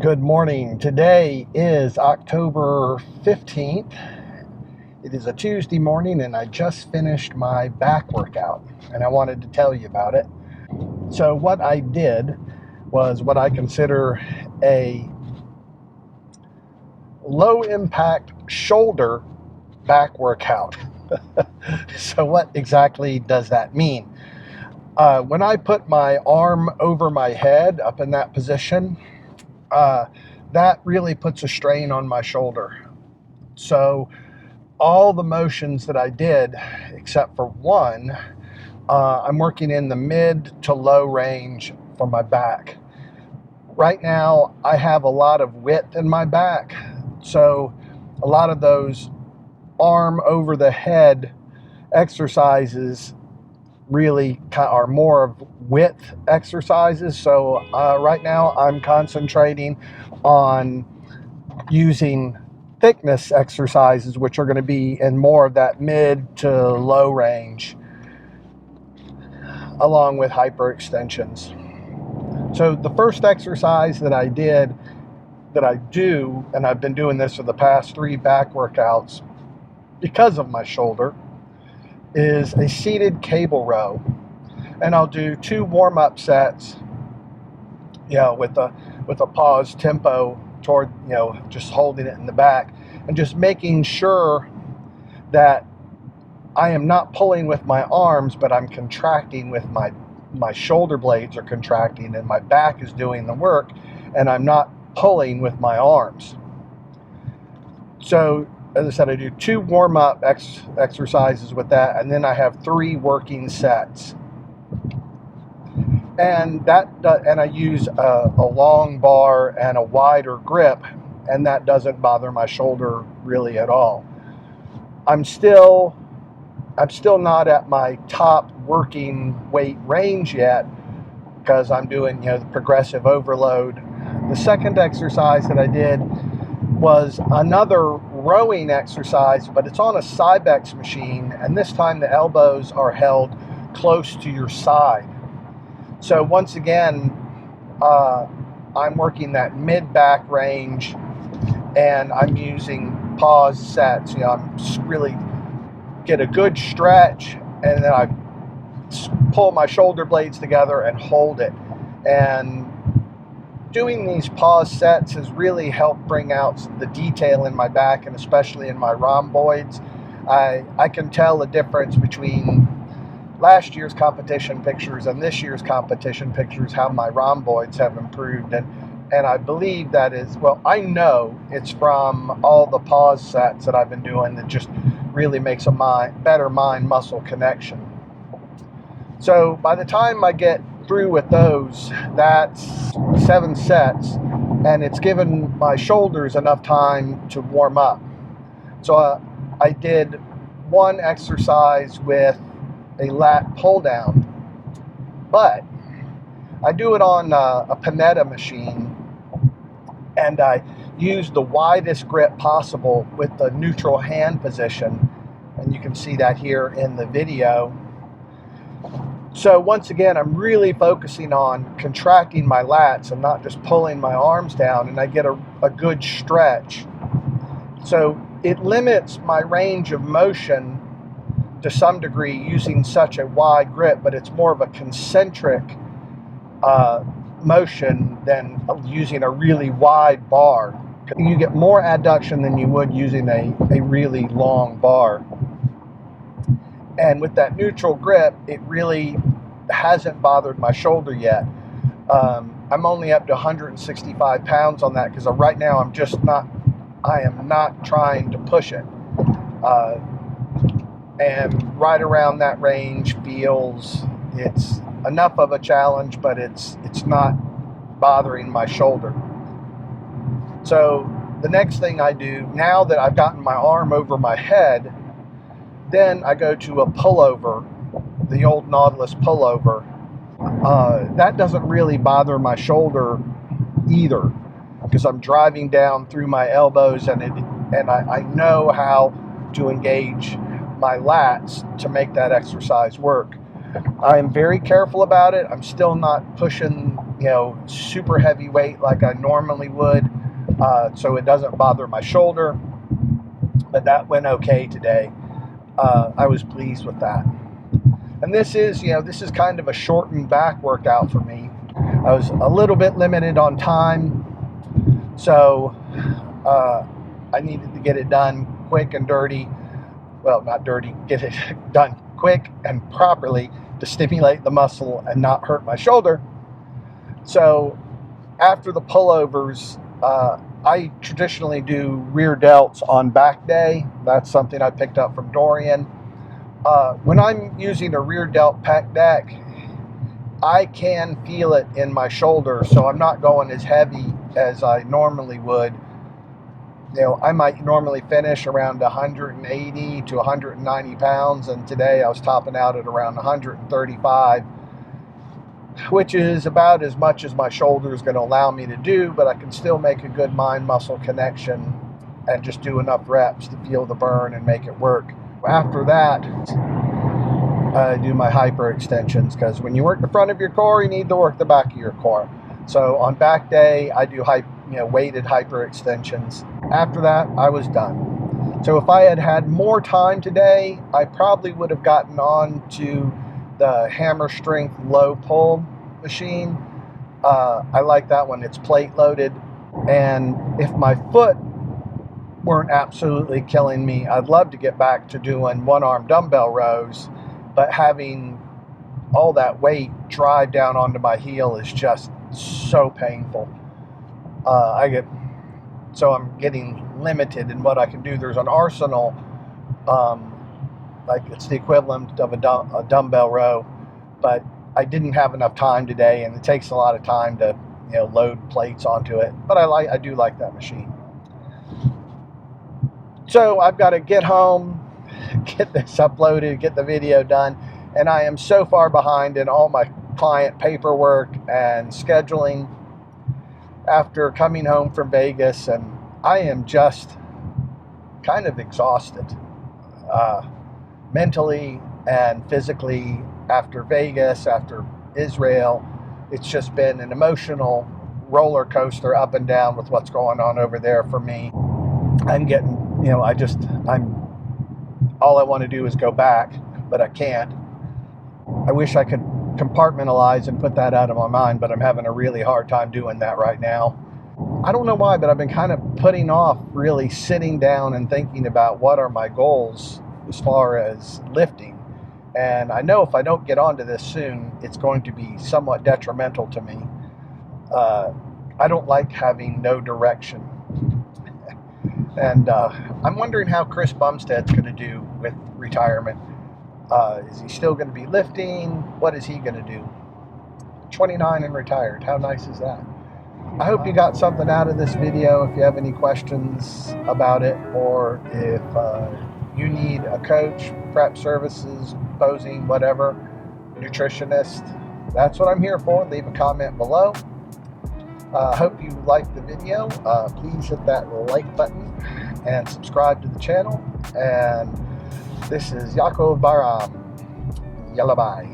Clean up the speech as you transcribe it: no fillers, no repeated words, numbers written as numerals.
Good morning. Today is October 15th. It is a Tuesday morning and I just finished my back workout and I wanted to tell you about it. So what I did was what I consider a low impact shoulder back workout. So what exactly does that mean? When I put my arm over my head up in that position, that really puts a strain on my shoulder. So all the motions that I did, except for one, I'm working in the mid to low range for my back. Right now, I have a lot of width in my back, so a lot of those arm over the head exercises really are more of width exercises. So right now I'm concentrating on using thickness exercises, which are going to be in more of that mid to low range, along with hyperextensions. So the first exercise that I do, and I've been doing this for the past 3 back workouts because of my shoulder, is a seated cable row. And I'll do 2 warm-up sets, with a pause tempo toward, just holding it in the back and just making sure that I am not pulling with my arms, but I'm contracting with my shoulder blades are contracting and my back is doing the work, and I'm not pulling with my arms. So as I said, I do 2 warm-up exercises with that, and then I have 3 working sets. And I use a long bar and a wider grip, and that doesn't bother my shoulder really at all. I'm still not at my top working weight range yet because I'm doing the progressive overload. The second exercise that I did was another rowing exercise, but it's on a Cybex machine, and this time the elbows are held close to your side. So once again, I'm working that mid-back range, and I'm using pause sets. I'm really get a good stretch, and then I pull my shoulder blades together and hold it. And doing these pause sets has really helped bring out the detail in my back, and especially in my rhomboids. I can tell the difference between last year's competition pictures and this year's competition pictures, how my rhomboids have improved. And I believe that is, I know it's from all the pause sets that I've been doing that just really makes a better mind-muscle connection. So by the time I get through with those, that's 7 sets, and it's given my shoulders enough time to warm up. So I did 1 exercise with a lat pull down, but I do it on a Panetta machine, and I use the widest grip possible with the neutral hand position, and you can see that here in the video. So once again, I'm really focusing on contracting my lats and not just pulling my arms down, and I get a good stretch. So it limits my range of motion to some degree using such a wide grip, but it's more of a concentric motion than using a really wide bar. You get more adduction than you would using a really long bar. And with that neutral grip, it really hasn't bothered my shoulder yet. I'm only up to 165 pounds on that because right now I am not trying to push it. And right around that range it's enough of a challenge, but it's not bothering my shoulder. So the next thing I do, now that I've gotten my arm over my head, then I go to a pullover, the old Nautilus pullover. That doesn't really bother my shoulder either, because I'm driving down through my elbows, and I know how to engage my lats to make that exercise work. I am very careful about it. I'm still not pushing super heavy weight like I normally would, so it doesn't bother my shoulder. But that went okay today. I was pleased with that. And this is kind of a shortened back workout for me. I was a little bit limited on time, so I needed to get it done quick and dirty. Well, not dirty, get it done quick and properly to stimulate the muscle and not hurt my shoulder. So after the pullovers, I traditionally do rear delts on back day. That's something I picked up from Dorian. When I'm using a rear delt pec deck, I can feel it in my shoulder, so I'm not going as heavy as I normally would. I might normally finish around 180 to 190 pounds, and today I was topping out at around 135, which is about as much as my shoulder is going to allow me to do, but I can still make a good mind-muscle connection and just do enough reps to feel the burn and make it work. After that, I do my hyperextensions, because when you work the front of your core, you need to work the back of your core. So on back day, I do weighted hyperextensions. After that, I was done. So if I had had more time today, I probably would have gotten on to the hammer strength low pull machine. I like that one. It's plate loaded. And if my foot weren't absolutely killing me, I'd love to get back to doing one-arm dumbbell rows, but having all that weight drive down onto my heel is just so painful. So I'm getting limited in what I can do. There's an Arsenal, like it's the equivalent of a dumbbell row, but I didn't have enough time today, and it takes a lot of time to load plates onto it. But I do like that machine. So I've got to get home, get this uploaded, get the video done, and I am so far behind in all my client paperwork and scheduling after coming home from Vegas, and I am just kind of exhausted mentally and physically after Vegas, after Israel. It's just been an emotional roller coaster up and down with what's going on over there for me. I'm getting, all I want to do is go back, but I can't. I wish I could compartmentalize and put that out of my mind, but I'm having a really hard time doing that right now. I don't know why, but I've been kind of putting off really sitting down and thinking about what are my goals as far as lifting. And I know if I don't get onto this soon, it's going to be somewhat detrimental to me. I don't like having no direction. And I'm wondering how Chris Bumstead's going to do with retirement. Is he still going to be lifting? What is he going to do? 29 and retired. How nice is that? I hope you got something out of this video. If you have any questions about it, or if you need a coach, prep services, posing, whatever, nutritionist, that's what I'm here for. Leave a comment below. I hope you liked the video. Please hit that like button and subscribe to the channel. And this is Yaakov Baram. Yalla bye.